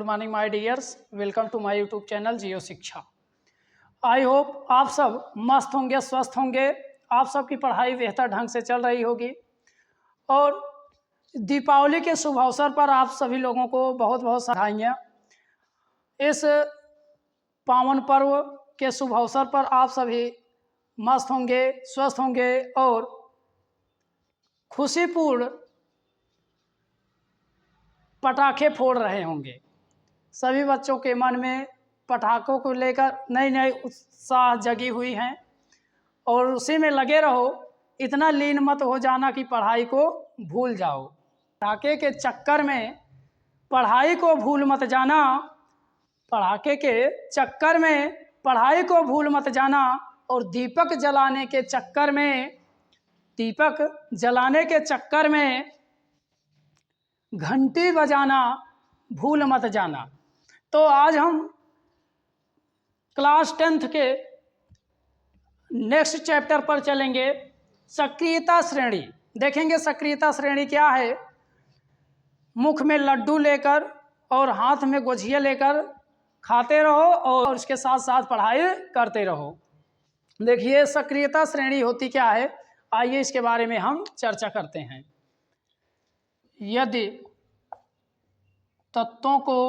Good morning my dears, welcome to my YouTube channel Jio Shiksha. I hope आप सब मस्त होंगे, स्वस्थ होंगे। आप सबकी पढ़ाई बेहतर ढंग से चल रही होगी और दीपावली के शुभ अवसर पर आप सभी लोगों को बहुत बहुत बधाइयाँ। इस पावन पर्व के शुभ अवसर पर आप सभी मस्त होंगे, स्वस्थ होंगे और खुशीपूर्ण पटाखे फोड़ रहे होंगे। सभी बच्चों के मन में पटाखों को लेकर नई नई उत्साह जगी हुई हैं और उसी में लगे रहो। इतना लीन मत हो जाना कि पढ़ाई को भूल जाओ। पटाखे के चक्कर में पढ़ाई को भूल मत जाना। पटाखे के चक्कर में पढ़ाई को भूल मत जाना और दीपक जलाने के चक्कर में घंटी बजाना भूल मत जाना। तो आज हम क्लास 10th के नेक्स्ट चैप्टर पर चलेंगे। सक्रियता श्रेणी देखेंगे। सक्रियता श्रेणी क्या है? मुख में लड्डू लेकर और हाथ में गुझिया लेकर खाते रहो और उसके साथ साथ पढ़ाई करते रहो। देखिए सक्रियता श्रेणी होती क्या है, आइए इसके बारे में हम चर्चा करते हैं। यदि तत्वों को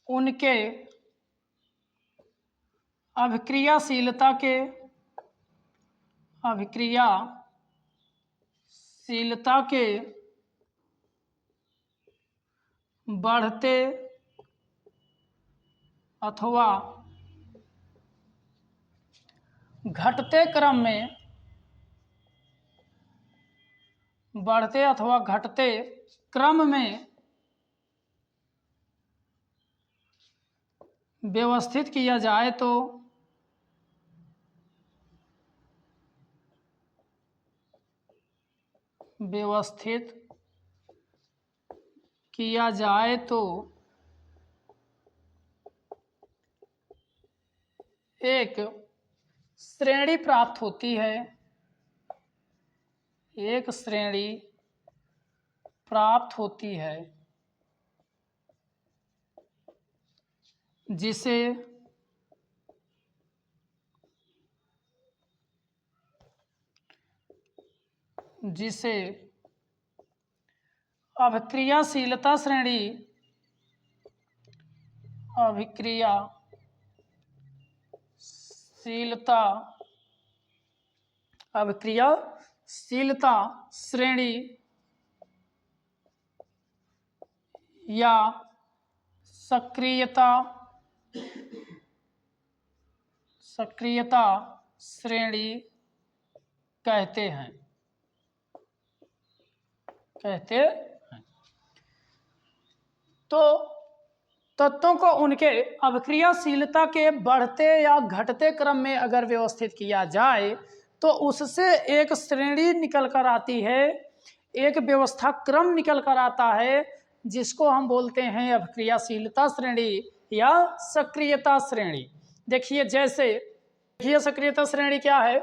उनके अभिक्रियाशीलता के बढ़ते अथवा घटते क्रम में व्यवस्थित किया जाए तो एक श्रेणी प्राप्त होती है। एक श्रेणी प्राप्त होती है जिसे अभिक्रियाशीलता श्रेणी या सक्रियता श्रेणी कहते हैं। तो तत्वों को उनके अभिक्रियाशीलता के बढ़ते या घटते क्रम में अगर व्यवस्थित किया जाए तो उससे एक श्रेणी निकल कर आती है, एक व्यवस्था क्रम निकल कर आता है, जिसको हम बोलते हैं अभिक्रियाशीलता श्रेणी या सक्रियता श्रेणी। देखिए सक्रियता श्रेणी क्या है?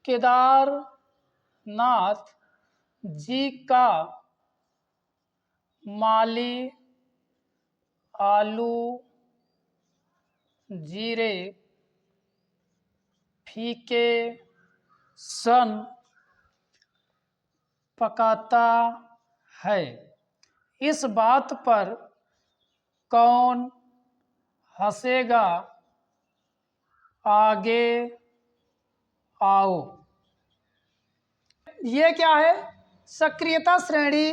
केदारनाथ जी का माली आलू जीरे फीके सन पकाता है। इस बात पर कौन हंसेगा? आगे आओ। ये क्या है? सक्रियता श्रेणी।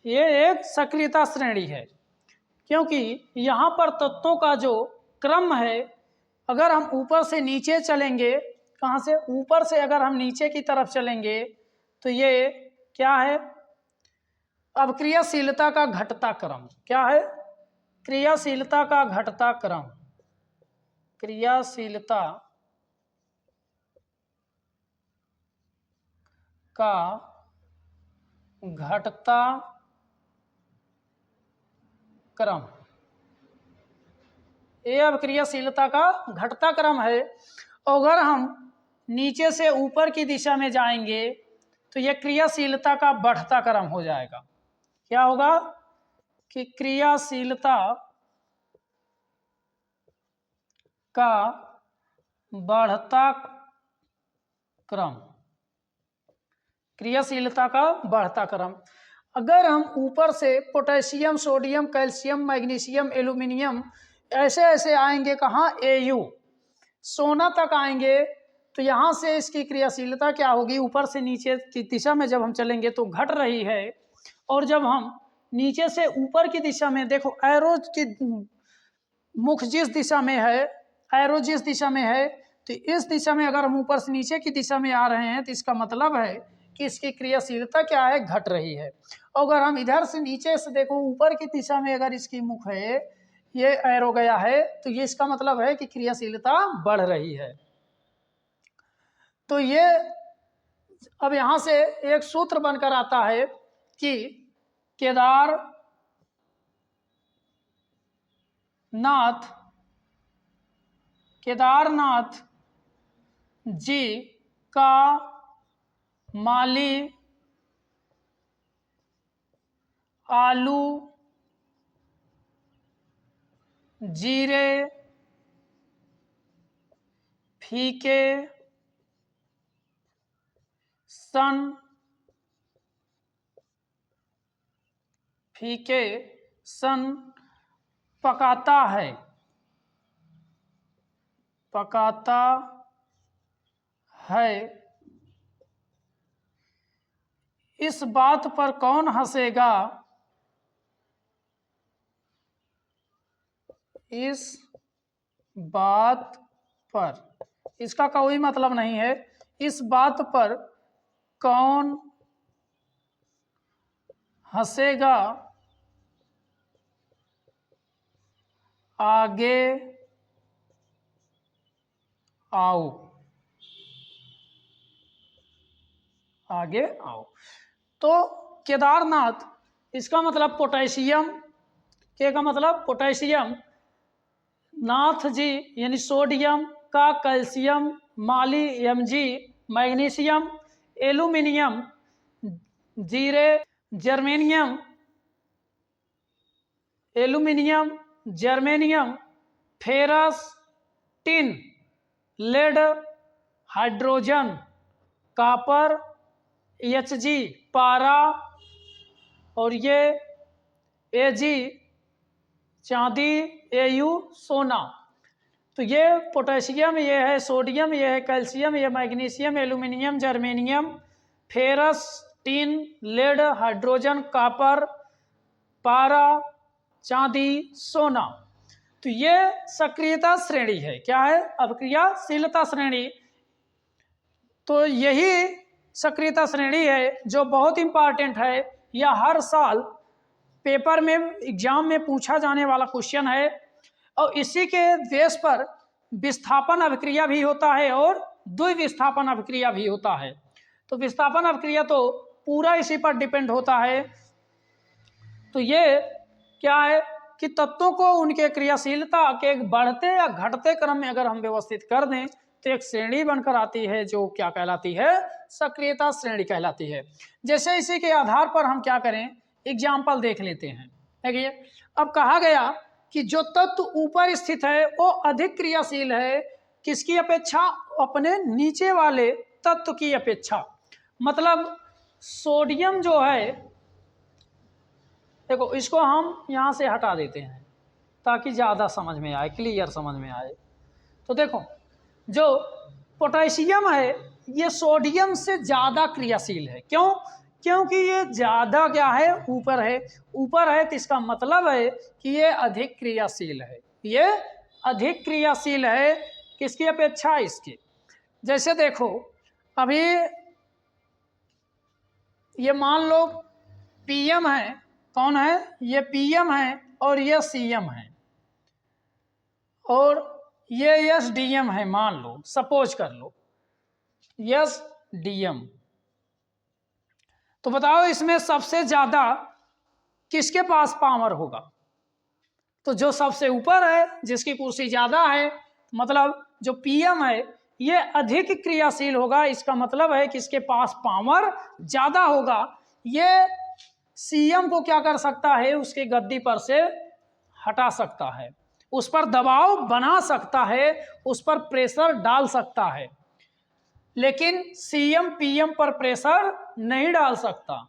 ये एक सक्रियता श्रेणी है क्योंकि यहाँ पर तत्वों का जो क्रम है, अगर हम ऊपर से नीचे चलेंगे, कहाँ से? ऊपर से अगर हम नीचे की तरफ चलेंगे तो ये क्या है? अब क्रियाशीलता का घटता क्रम। क्या है? क्रियाशीलता का घटता क्रम। क्रियाशीलता का घटता क्रम, ये अब क्रियाशीलता का घटता क्रम है। अगर हम नीचे से ऊपर की दिशा में जाएंगे तो यह क्रियाशीलता का बढ़ता क्रम हो जाएगा। क्या होगा कि क्रियाशीलता का बढ़ता क्रम, क्रियाशीलता का बढ़ता क्रम। अगर हम ऊपर से potassium, sodium, calcium, magnesium, aluminium ऐसे ऐसे आएंगे, कहाँ, Au सोना तक आएंगे, तो यहाँ से इसकी क्रियाशीलता क्या होगी, ऊपर से नीचे की दिशा में जब हम चलेंगे तो घट रही है, और जब हम नीचे से ऊपर की दिशा में, देखो एरो की मुख जिस दिशा में है, एरो जिस दिशा में है, तो इस दिशा में अगर हम ऊपर से नीचे की दिशा में आ रहे हैं तो इसका मतलब है कि इसकी क्रियाशीलता क्या है, घट रही है। अगर हम इधर से नीचे से देखो, ऊपर की दिशा में अगर इसकी मुख है, ये एरो गया है, तो ये इसका मतलब है कि क्रियाशीलता बढ़ रही है। तो ये अब यहाँ से एक सूत्र बनकर आता है कि केदारनाथ जी का माली आलू जीरे फीके सन पकाता है। इस बात पर कौन हंसेगा, इस बात पर, इसका कोई मतलब नहीं है, इस बात पर कौन हंसेगा, आगे आओ, आगे आओ। तो केदारनाथ, इसका मतलब पोटेशियम, के का मतलब पोटेशियम, नाथ जी यानी सोडियम, का कैल्शियम, माली Mg मैग्नीशियम, एल्यूमिनियम जीरे, germanium ferrous, tin, lead, hydrogen, copper, Hg पारा, और ये Ag चांदी, Au सोना। तो ये पोटेशियम, ये है सोडियम, ये है कैल्शियम, ये magnesium, aluminium, germanium, ferrous, tin, lead, hydrogen, copper, पारा, चांदी, सोना। तो ये सक्रियता श्रेणी है। क्या है, अभिक्रियाशीलता श्रेणी। तो यही सक्रियता श्रेणी है जो बहुत इंपॉर्टेंट है, या हर साल पेपर में, एग्जाम में पूछा जाने वाला क्वेश्चन है, और इसी के बेस पर विस्थापन अभिक्रिया भी होता है और द्विविस्थापन अभिक्रिया भी होता है। तो विस्थापन अभिक्रिया तो पूरा इसी पर डिपेंड होता है। तो ये क्या है कि तत्वों को उनके क्रियाशीलता के बढ़ते या घटते क्रम में अगर हम व्यवस्थित कर दें तो एक श्रेणी बनकर आती है, जो क्या कहलाती है, सक्रियता श्रेणी कहलाती है। जैसे इसी के आधार पर हम क्या करें, एग्जाम्पल देख लेते हैं। देखिए, अब कहा गया कि जो तत्व ऊपर स्थित है वो अधिक क्रियाशील है, किसकी अपेक्षा, अपने नीचे वाले तत्व की अपेक्षा। मतलब सोडियम जो है, देखो इसको हम यहाँ से हटा देते हैं ताकि ज़्यादा समझ में आए, क्लियर समझ में आए। तो देखो, जो पोटेशियम है ये सोडियम से ज़्यादा क्रियाशील है। क्यों? क्योंकि ये ज़्यादा क्या है, ऊपर है। ऊपर है तो इसका मतलब है कि ये अधिक क्रियाशील है। ये अधिक क्रियाशील है किसकी अपेक्षा, इसके। जैसे देखो, अभी ये मान लो पीएम है, कौन है, ये पीएम है और ये सीएम है, और ये एसडीएम है, मान लो, सपोज कर लो एसडीएम। तो बताओ इसमें सबसे ज्यादा किसके पास पावर होगा? तो जो सबसे ऊपर है, जिसकी कुर्सी ज्यादा है, मतलब जो पीएम है ये अधिक क्रियाशील होगा, इसका मतलब है कि इसके पास पावर ज़्यादा होगा। ये सीएम को क्या कर सकता है, उसके गद्दी पर से हटा सकता है, उस पर दबाव बना सकता है, उस पर प्रेशर डाल सकता है, लेकिन सीएम पीएम पर प्रेशर नहीं डाल सकता।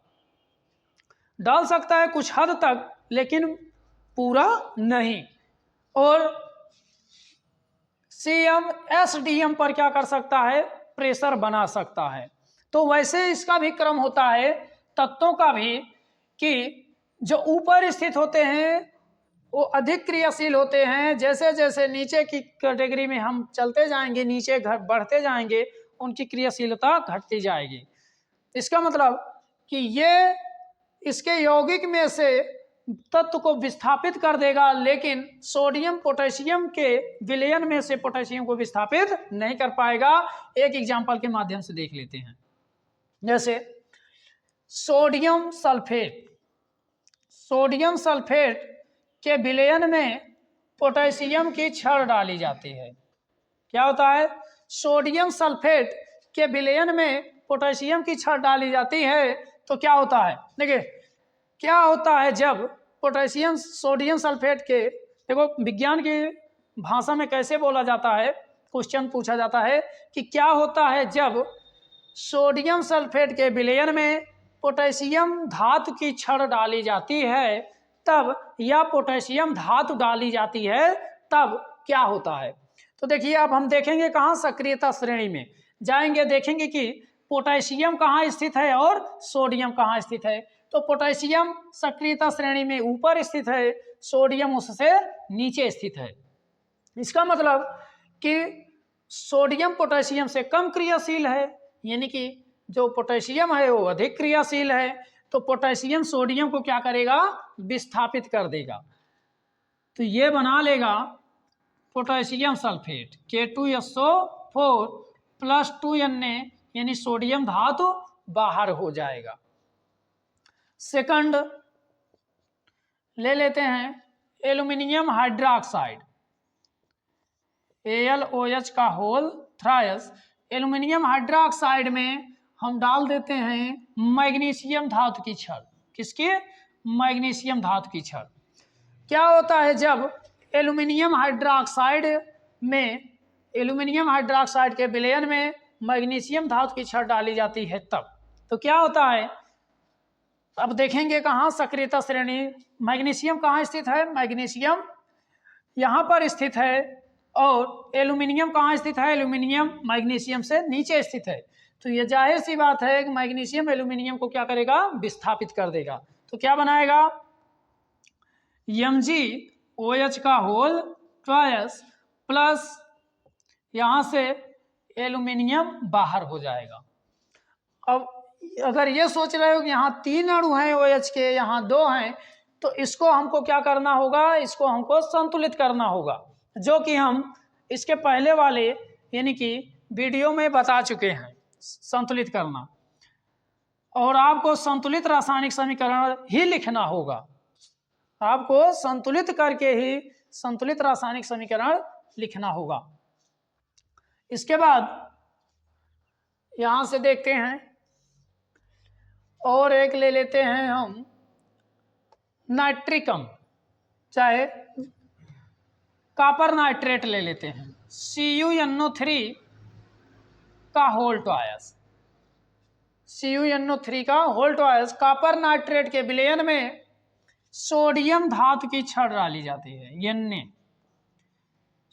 डाल सकता है कुछ हद तक, लेकिन पूरा नहीं। और सीएम एसडीएम पर क्या कर सकता है, प्रेशर बना सकता है। तो वैसे इसका भी क्रम होता है तत्वों का भी, कि जो ऊपर स्थित होते हैं वो अधिक क्रियाशील होते हैं। जैसे जैसे नीचे की कैटेगरी में हम चलते जाएंगे, नीचे बढ़ते जाएंगे, उनकी क्रियाशीलता घटती जाएगी। इसका मतलब कि ये इसके यौगिक में से तत्व को विस्थापित कर देगा, लेकिन सोडियम पोटेशियम के विलयन में से पोटेशियम को विस्थापित नहीं कर पाएगा। एक एग्जांपल के माध्यम से देख लेते हैं। जैसे सोडियम सल्फेट, सोडियम सल्फेट के विलयन में पोटेशियम की छड़ डाली जाती है। क्या होता है, सोडियम सल्फेट के विलयन में पोटेशियम की छड़ डाली जाती है, तो क्या होता है, देखिए क्या होता है जब पोटेशियम सोडियम सल्फेट के, देखो विज्ञान की भाषा में कैसे बोला जाता है, क्वेश्चन पूछा जाता है कि क्या होता है जब सोडियम सल्फेट के विलयन में पोटेशियम धातु की छड़ डाली जाती है तब, या पोटेशियम धातु डाली जाती है तब क्या होता है। तो देखिए अब हम देखेंगे कहाँ, सक्रियता श्रेणी में जाएंगे, देखेंगे कि पोटेशियम कहाँ स्थित है और सोडियम कहाँ स्थित है। तो पोटेशियम सक्रियता श्रेणी में ऊपर स्थित है, सोडियम उससे नीचे स्थित है। इसका मतलब कि सोडियम पोटेशियम से कम क्रियाशील है, यानी कि जो पोटेशियम है वो अधिक क्रियाशील है, तो पोटेशियम सोडियम को क्या करेगा, विस्थापित कर देगा। तो ये बना लेगा potassium sulphate K2SO4 plus 2Na, यानी सोडियम धातु बाहर हो जाएगा। सेकंड ले लेते हैं एल्यूमिनियम हाइड्रोक्साइड, AlOH का होल थ्रायस। एल्यूमिनियम हाइड्रोक्साइड में हम डाल देते हैं मैग्नीशियम धातु की छड़। किसकी, मैग्नीशियम धातु की छड़। क्या होता है जब एल्यूमिनियम हाइड्रोक्साइड में, एल्यूमिनियम हाइड्रोक्साइड के विलयन में मैग्नीशियम धातु की छड़ डाली जाती है तब, तो क्या होता है, अब देखेंगे कहाँ सक्रियता श्रेणी, मैग्नीशियम कहाँ स्थित है, मैग्नीशियम यहाँ पर स्थित है, और एल्यूमिनियम कहाँ स्थित है, एल्यूमिनियम मैग्नीशियम से नीचे स्थित है। तो ये जाहिर सी बात है कि मैग्नीशियम एल्यूमिनियम को क्या करेगा, विस्थापित कर देगा। तो क्या बनाएगा, MgOH का होल ट्वाइस प्लस यहाँ से एल्यूमिनियम बाहर हो जाएगा। अब अगर ये सोच रहे हो कि यहाँ 3 अणु हैं OH के, यहाँ 2 हैं, तो इसको हमको क्या करना होगा, इसको हमको संतुलित करना होगा, जो कि हम इसके पहले वाले यानी कि वीडियो में बता चुके हैं संतुलित करना। और आपको संतुलित रासायनिक समीकरण ही लिखना होगा, आपको संतुलित करके ही संतुलित रासायनिक समीकरण लिखना होगा। इसके बाद यहां से देखते हैं और एक ले लेते हैं हम नाइट्रिकम, चाहे कॉपर नाइट्रेट ले लेते हैं, CuNO3 का होल ट्वाइस, CuNO3 का होल ट्वाइस। कॉपर नाइट्रेट के विलयन में सोडियम धातु की छड़ डाली जाती है, Na,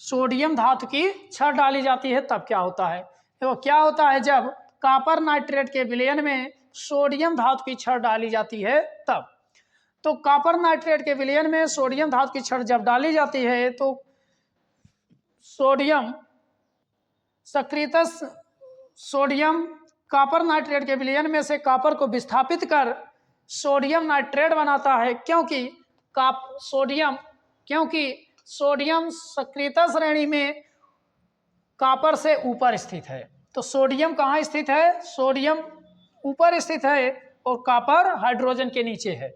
सोडियम धातु की छड़ डाली जाती है तब क्या होता है, देखो क्या होता है जब कॉपर नाइट्रेट के विलयन में सोडियम धातु की छड़ डाली जाती है तब। तो कॉपर नाइट्रेट के विलयन में सोडियम धातु की छड़ जब डाली जाती है तो सोडियम सक्रियता, सोडियम कॉपर नाइट्रेट के विलयन में से कॉपर को विस्थापित कर सोडियम नाइट्रेट बनाता है, क्योंकि सोडियम सक्रियता श्रेणी में कॉपर से ऊपर स्थित है। तो सोडियम कहाँ स्थित है, सोडियम ऊपर स्थित है और कॉपर हाइड्रोजन के नीचे है,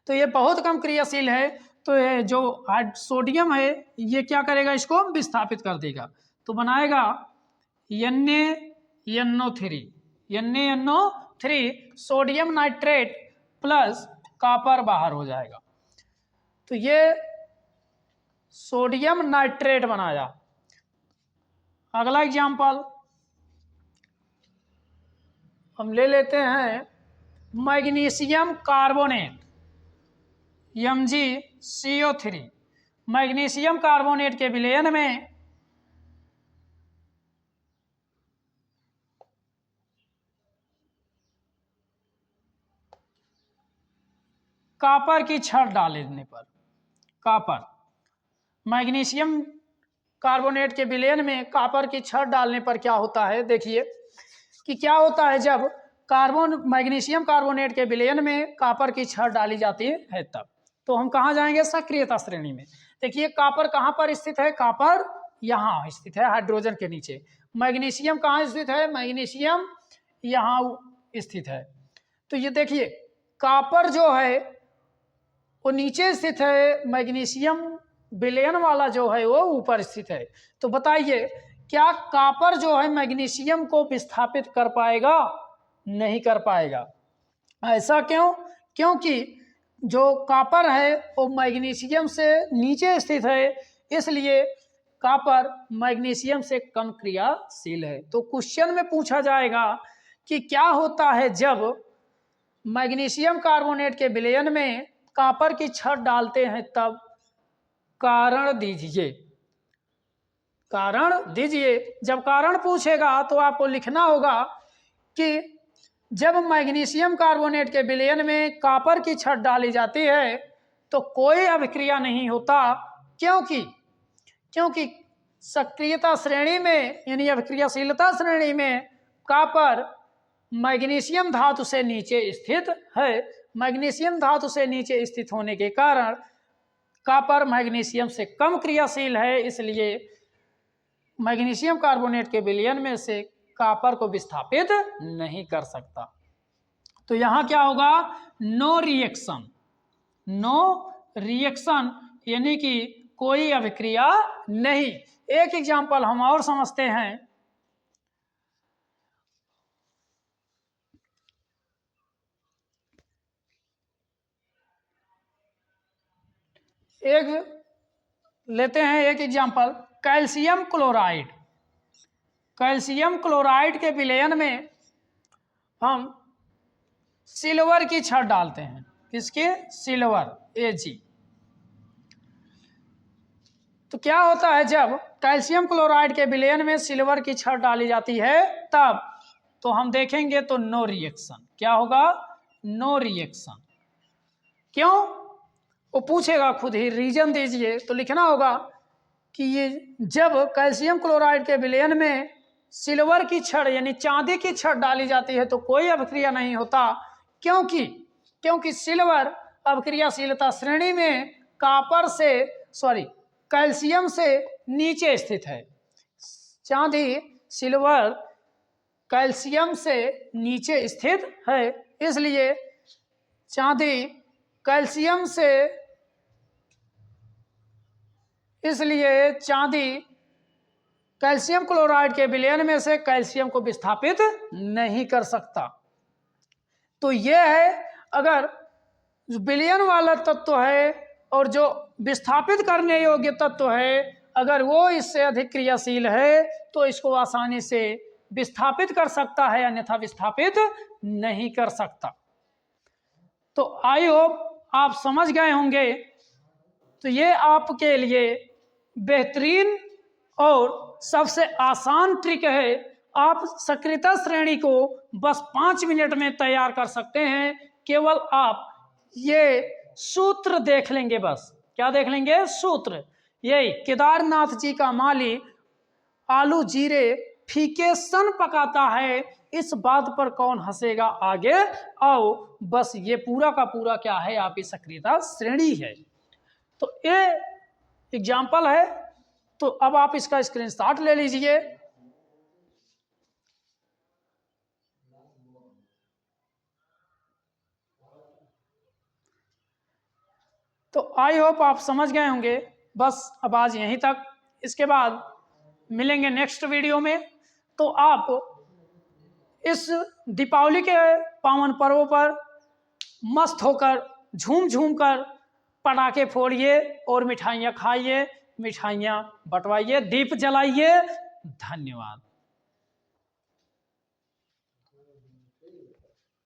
तो ये बहुत कम क्रियाशील है। तो ये जो सोडियम है ये क्या करेगा, इसको विस्थापित कर देगा, तो बनाएगा NaNO3 NaNO3 sodium nitrate plus copper बाहर हो जाएगा। तो ये सोडियम नाइट्रेट बनाया। अगला एग्जाम्पल हम ले लेते हैं magnesium carbonate MgCO3। Magnesium carbonate के विलयन में कॉपर की छड़ डालने पर, कॉपर मैग्नीशियम कार्बोनेट के विलयन में कॉपर की छड़ डालने पर क्या होता है, देखिए कि क्या होता है जब मैग्नीशियम कार्बोनेट के विलयन में कॉपर की छड़ डाली जाती है तब। तो हम कहाँ जाएंगे, सक्रियता श्रेणी में। देखिए कॉपर कहाँ पर स्थित है, कॉपर यहाँ स्थित है हाइड्रोजन के नीचे। मैग्नीशियम कहाँ स्थित है, मैग्नीशियम यहाँ स्थित है। तो ये देखिए कॉपर जो है वो नीचे स्थित है, मैग्नीशियम विलयन वाला जो है वो ऊपर स्थित है। तो बताइए क्या कॉपर जो है मैग्नीशियम को विस्थापित कर पाएगा, नहीं कर पाएगा। ऐसा क्यों, क्योंकि जो कॉपर है वो मैग्नीशियम से नीचे स्थित है, इसलिए कॉपर मैग्नीशियम से कम क्रियाशील है। तो क्वेश्चन में पूछा जाएगा कि क्या होता है जब मैग्नीशियम कार्बोनेट के विलयन में कॉपर की छड़ डालते हैं तब। कारण दीजिए, कारण दीजिए। जब कारण पूछेगा तो आपको लिखना होगा कि जब मैग्नीशियम कार्बोनेट के विलयन में कॉपर की छड़ डाली जाती है तो कोई अभिक्रिया नहीं होता, क्योंकि सक्रियता श्रेणी में यानी अभिक्रियाशीलता श्रेणी में कॉपर मैग्नीशियम धातु से नीचे स्थित है। मैग्नीशियम धातु से नीचे स्थित होने के कारण कॉपर मैग्नीशियम से कम क्रियाशील है, इसलिए मैग्नीशियम कार्बोनेट के विलयन में से कॉपर को विस्थापित नहीं कर सकता। तो यहां क्या होगा, नो रिएक्शन, नो रिएक्शन यानी कि कोई अभिक्रिया नहीं। एक एग्जांपल हम और समझते हैं। एक लेते हैं एक example, calcium chloride. Calcium chloride के विलयन में हम सिल्वर की छड़ डालते हैं, किसके, सिल्वर Ag। तो क्या होता है जब कैल्शियम क्लोराइड के विलयन में सिल्वर की छड़ डाली जाती है तब, तो हम देखेंगे तो नो रिएक्शन। क्या होगा, नो रिएक्शन। क्यों, वो पूछेगा खुद ही, रीजन दीजिए। तो लिखना होगा कि ये जब कैल्शियम क्लोराइड के विलयन में सिल्वर की छड़ यानी चांदी की छड़ डाली जाती है तो कोई अभिक्रिया नहीं होता, क्योंकि सिल्वर अभिक्रियाशीलता श्रेणी में कॉपर से कैल्शियम से नीचे स्थित है। चांदी सिल्वर कैल्शियम से नीचे स्थित है, इसलिए चांदी कैल्शियम से, इसलिए चांदी कैल्शियम क्लोराइड के विलयन में से कैल्शियम को विस्थापित नहीं कर सकता। तो यह है, अगर विलयन वाला तत्व है और जो विस्थापित करने योग्य तत्व है, अगर वो इससे अधिक क्रियाशील है तो इसको आसानी से विस्थापित कर सकता है, अन्यथा विस्थापित नहीं कर सकता। तो आई होप आप समझ गए होंगे। तो ये आपके लिए बेहतरीन और सबसे आसान ट्रिक है। आप सक्रियता श्रेणी को बस 5 मिनट में तैयार कर सकते हैं। केवल आप ये सूत्र देख लेंगे, बस क्या देख लेंगे, सूत्र। यही केदारनाथ जी का माली आलू जीरे फीके सन पकाता है, इस बात पर कौन हंसेगा आगे आओ। बस ये पूरा का पूरा क्या है, आपकी सक्रियता श्रेणी है। तो ये एग्जाम्पल है, तो अब आप इसका स्क्रीनशॉट ले लीजिए। तो आई होप आप समझ गए होंगे। बस अब आज यहीं तक, इसके बाद मिलेंगे नेक्स्ट वीडियो में। तो आप इस दीपावली के पावन पर्व पर मस्त होकर झूम झूम कर पटाखे फोड़िए और मिठाइयाँ खाइए, मिठाइयाँ बंटवाइए, दीप जलाइए। धन्यवाद।